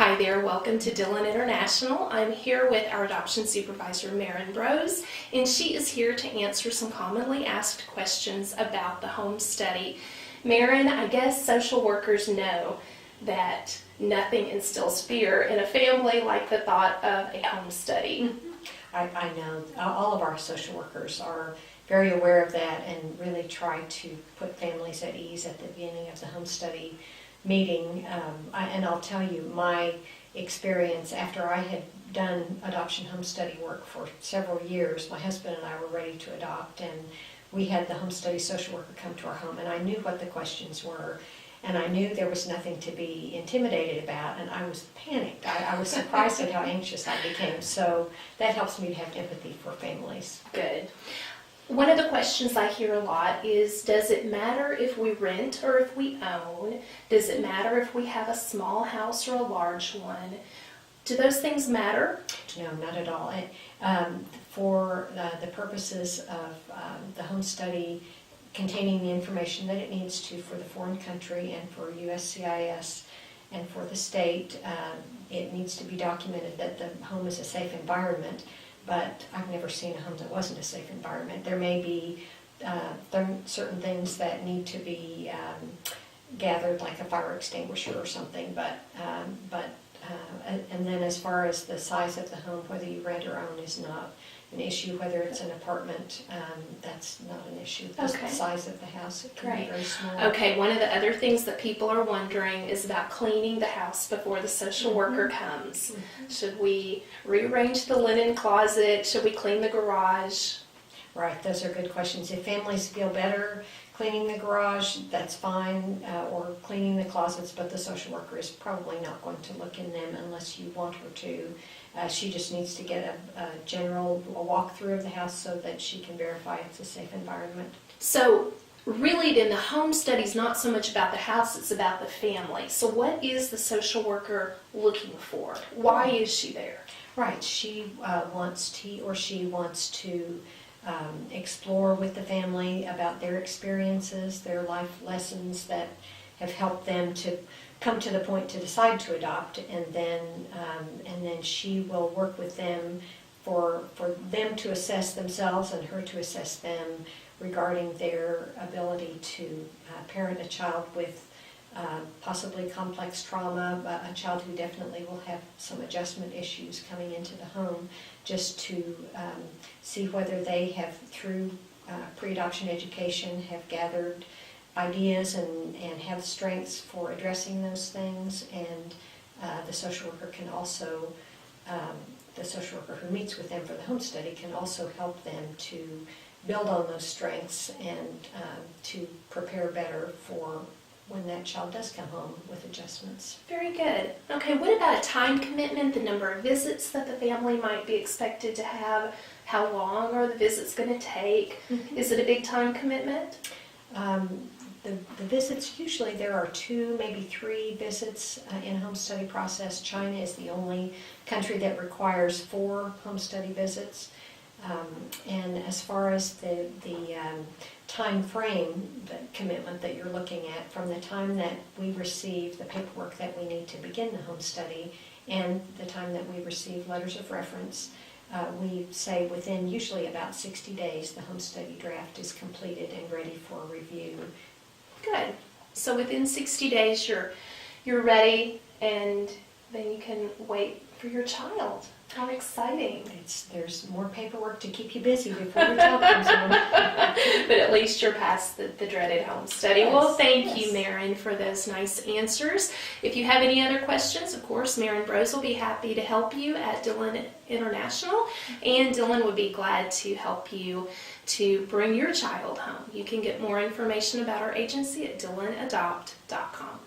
Hi there, welcome to Dillon International. I'm here with our adoption supervisor, Marin Brose, and she is here to answer some commonly asked questions about the home study. Marin, I guess social workers know that nothing instills fear in a family like the thought of a home study. I know all of our social workers are very aware of that and really try to put families at ease at the beginning of the home study meeting. And I'll tell you, my experience after I had done adoption home study work for several years, my husband and I were ready to adopt, and we had the home study social worker come to our home, and I knew what the questions were. And I knew there was nothing to be intimidated about, and I was panicked. I was surprised at how anxious I became. So that helps me to have empathy for families. Good. One of the questions I hear a lot is, does it matter if we rent or if we own? Does it matter if we have a small house or a large one? Do those things matter? No, not at all. For the purposes of the home study, containing the information that it needs to for the foreign country and for USCIS and for the state, it needs to be documented that the home is a safe environment, but I've never seen a home that wasn't a safe environment. There may be certain things that need to be gathered, like a fire extinguisher or something, and then as far as the size of the home, whether you rent or own is not an issue. Whether it's an apartment, that's not an issue. Just Okay. the size of the house, it can be very small. Okay, one of the other things that people are wondering is about cleaning the house before the social worker comes. Should we rearrange the linen closet? Should we clean the garage? Right, those are good questions. If families feel better cleaning the garage, that's fine, or cleaning the closets, but the social worker is probably not going to look in them unless you want her to. She just needs to get a general walkthrough of the house so that she can verify it's a safe environment. So really then the home study is not so much about the house, it's about the family. So what is the social worker looking for? Why is she there? Right, he or she wants to explore with the family about their experiences, their life lessons that have helped them to come to the point to decide to adopt, and then she will work with them for them to assess themselves and her to assess them regarding their ability to parent a child with possibly complex trauma, a child who definitely will have some adjustment issues coming into the home, just to see whether they have, through pre-adoption education, have gathered ideas and have strengths for addressing those things. And the social worker can also, the social worker who meets with them for the home study can also help them to build on those strengths and to prepare better for when that child does come home with adjustments. Very good. Okay, what about a time commitment, the number of visits that the family might be expected to have? How long are the visits going to take? Is it a big time commitment? The visits, usually there are 2, maybe 3 visits in a home study process. China is the only country that requires 4 home study visits. And as far as the time frame, the commitment that you're looking at, from the time that we receive the paperwork that we need to begin the home study and the time that we receive letters of reference, we say within usually about 60 days the home study draft is completed and ready for review. Good. So within 60 days you're ready, and then you can wait for your child. How exciting. There's more paperwork to keep you busy before your child comes home. But at least you're past the dreaded home study. Yes, Well, thank you, yes. Marin, for those nice answers. If you have any other questions, of course, Marin Brose will be happy to help you at Dillon International, and Dillon would be glad to help you to bring your child home. You can get more information about our agency at dillonadopt.com.